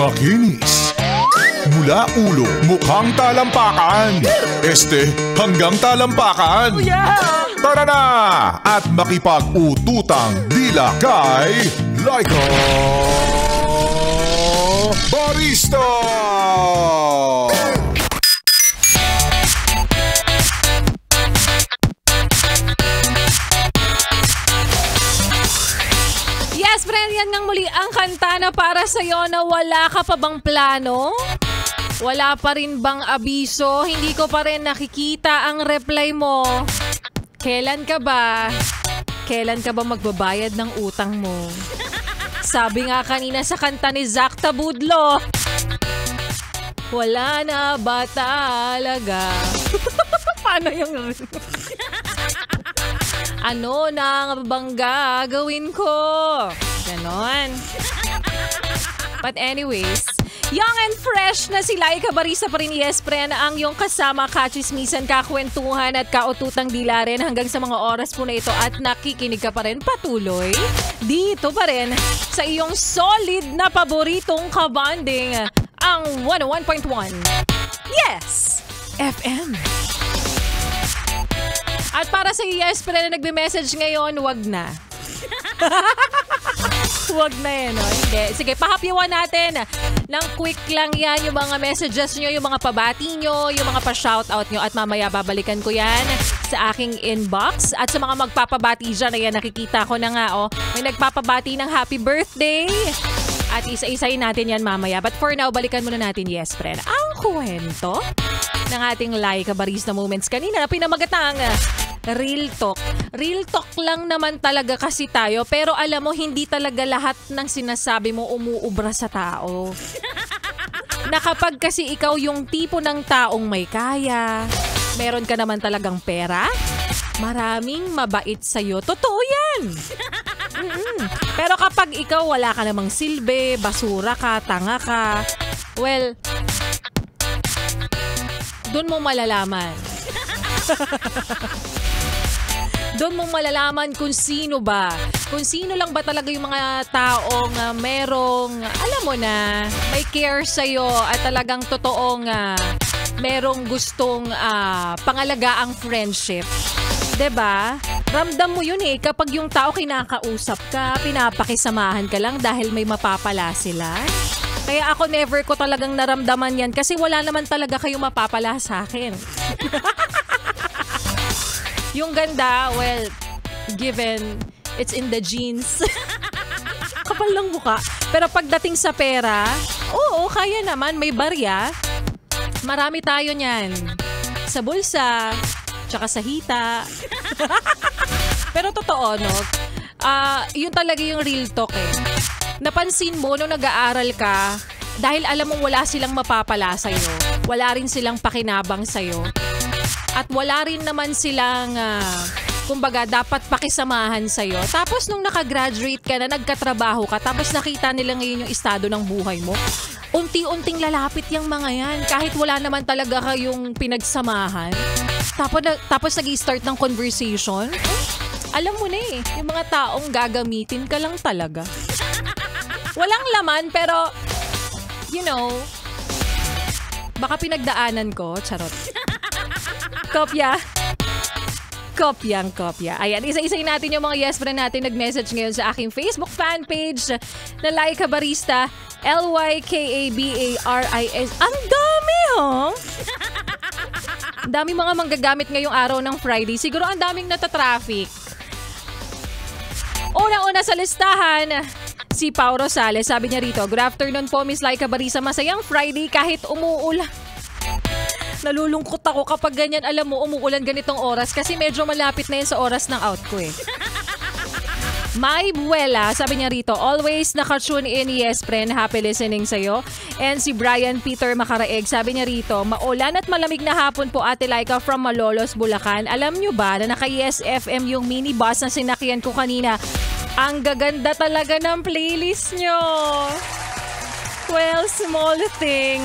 Makinis. Mula ulo, mukhang talampakan. Hanggang talampakan. Tara na! At makipag-ututang dila kay Laika Barista! Yes, friend, yan ngang muli ang kanta na para sa'yo na wala ka pa bang plano? Wala pa rin bang abiso? Hindi ko pa rin nakikita ang reply mo. Kailan ka ba? Kailan ka ba magbabayad ng utang mo? Sabi nga kanina sa kanta ni Zach Tabudlo, wala na ba talaga? Paano yung... Ano na bang gagawin ko? Ganon. But anyways, young and fresh na si Laika Barista pa rin, yes, pre, na ang iyong kasama, kachismisan, kakwentuhan at kaututang dila rin hanggang sa mga oras po na ito at nakikinig ka pa rin patuloy dito pa rin sa iyong solid na paboritong kabanding, ang 101.1 Yes FM. At para sa yes, pre, na nagbe-message ngayon, wag na. Huwag na yan, no? Hindi. Sige, pahapyawan natin ng quick lang yan, yung mga messages nyo, yung mga pabati nyo, yung mga pa-shoutout nyo, at mamaya babalikan ko yan sa aking inbox. At sa mga magpapabati dyan, ayan, nakikita ko na nga, oh, may nagpapabati ng happy birthday. At isa-isayin natin yan mamaya. But for now, balikan muna natin, yes, friend, ang kwento ng ating Laika Barista Moments kanina na pinamagatang Real Talk. Real talk lang naman talaga kasi tayo, pero alam mo, hindi talaga lahat ng sinasabi mo umuubra sa tao. Na kapag kasi ikaw yung tipo ng taong may kaya, meron ka naman talagang pera, maraming mabait sa'yo. Totoo yan! Pero kapag ikaw wala ka namang silbi, basura ka, tanga ka, well, doon mo malalaman. Doon mo malalaman kung sino ba. Kung sino lang ba talaga yung mga taong merong, alam mo na, may care sa'yo at talagang totoong merong gustong pangalagaang friendship. 'Di ba? Ramdam mo yun eh kapag yung tao kinakausap ka, pinapakisamahan ka lang dahil may mapapala sila. Kaya ako never ko talagang naramdaman yan kasi wala naman talaga kayong mapapala sa akin. Yung ganda, well, given, it's in the genes. Kapal lang mukha. Pero pagdating sa pera, oo, kaya naman, may barya. Marami tayo niyan. Sa bulsa, tsaka sa hita. Pero totoo, no? Yun talaga yung real talk eh. Napansin mo nung nag-aaral ka, dahil alam mong wala silang mapapala sa'yo, wala rin silang pakinabang sa'yo, at wala rin naman silang, kumbaga, dapat pakisamahan sa'yo. Tapos nung nakagraduate ka na, nagkatrabaho ka, tapos nakita nila ngayon yung estado ng buhay mo, unti-unting lalapit yung mga yan. Kahit wala naman talaga kayong pinagsamahan. Tapos nag-i-start ng conversation. Alam mo na eh, yung mga taong gagamitin ka lang talaga. Walang laman, pero, you know, baka pinagdaanan ko, charot. Kopya. Kopyang kopya. Ayan, isa-isay natin yung mga yes friend natin nag-message ngayon sa aking Facebook fan page na Laika Barista, LYKABARIS. Ang dami, oh! Ang dami mga manggagamit ngayong araw ng Friday. Siguro ang daming natatraffic. Una-una sa listahan, si Pao Rosales. Sabi niya rito, good afternoon po, Miss Laika Barista. Masayang Friday kahit umuulan. Nalulungkot ako kapag ganyan, alam mo, umuulan ganitong oras kasi medyo malapit na yun sa oras ng out ko eh. My Buela, sabi niya rito, always naka-tune in, yes friend, happy listening sa'yo. And si Brian Peter Makaraeg, sabi niya rito, maulan at malamig na hapon po Ate Laika from Malolos, Bulacan. Alam niyo ba na naka-Yes FM yung minibus na sinakyan ko kanina? Ang gaganda talaga ng playlist nyo. Well, small thing.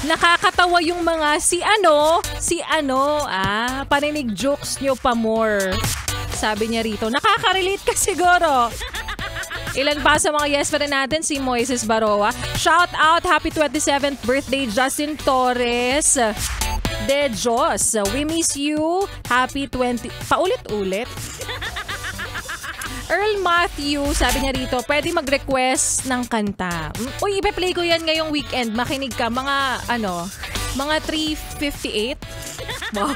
Nakakatawa yung mga paninig jokes nyo pa more. Sabi niya rito, nakaka-relate ka siguro. Ilan pa sa mga yes friend natin? Si Moises Baroa. Shout out, happy 27th birthday, Justin Torres. De Diyos, we miss you. Happy 20... Paulit-ulit? Earl Matthew, sabi niya rito, pwede mag-request ng kanta. Uy, ipe-play ko yan ngayong weekend. Makinig ka. Mga 3:58. Wow.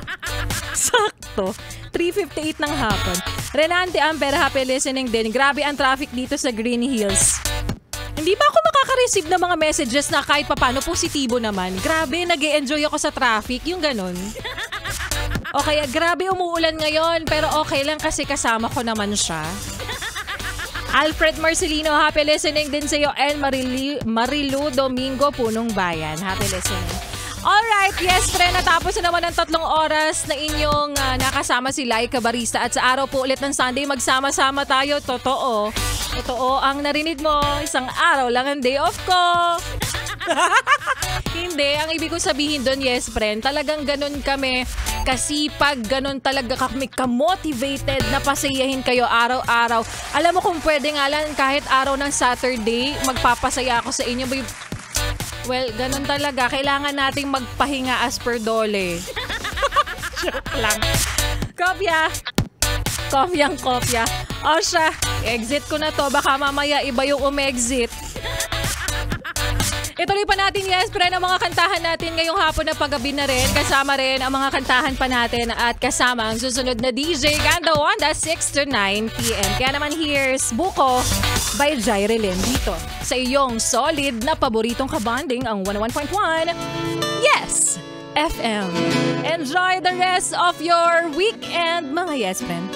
Sakto. 3:58 ng hapon. Renante Amber, happy listening din. Grabe ang traffic dito sa Green Hills. Hindi ba ako makaka-receive ng mga messages na kahit papano positibo naman? Grabe, nag-e-enjoy ako sa traffic. Yung ganun. O kaya, grabe umuulan ngayon, pero okay lang kasi kasama ko naman siya. Alfred Marcelino, happy listening din sa iyo. And Marilu Domingo, Punong Bayan. Happy listening. Alright, yes friend, natapos na naman ng 3 oras na inyong nakasama si Laika Barista. At sa araw po ulit ng Sunday, magsama-sama tayo. Totoo. Totoo ang narinig mo. Isang araw lang ang day off ko. Hindi, ang ibig ko sabihin doon, yes friend, talagang ganun kami kasipag, ganun talaga kami ka-motivated na pasayahin kayo araw-araw. Alam mo kung pwede nga lang kahit araw ng Saturday, magpapasaya ako sa inyo. Well, ganun talaga. Kailangan nating magpahinga as per Dole. Joke lang. Kopya. Kopyang-kopya. O siya, exit ko na to. Baka mamaya iba yung umexit. Ituloy pa natin, yes, friend, ang mga kantahan natin ngayong hapon na paggabi na rin. Kasama rin ang mga kantahan pa natin at kasama ang susunod na DJ Ganda Wanda 6 to 9 p.m. Kaya naman here's Buko by Jyrelyn dito sa iyong solid na paboritong kabanding ang 101.1 Yes FM. Enjoy the rest of your weekend, mga yes, friend.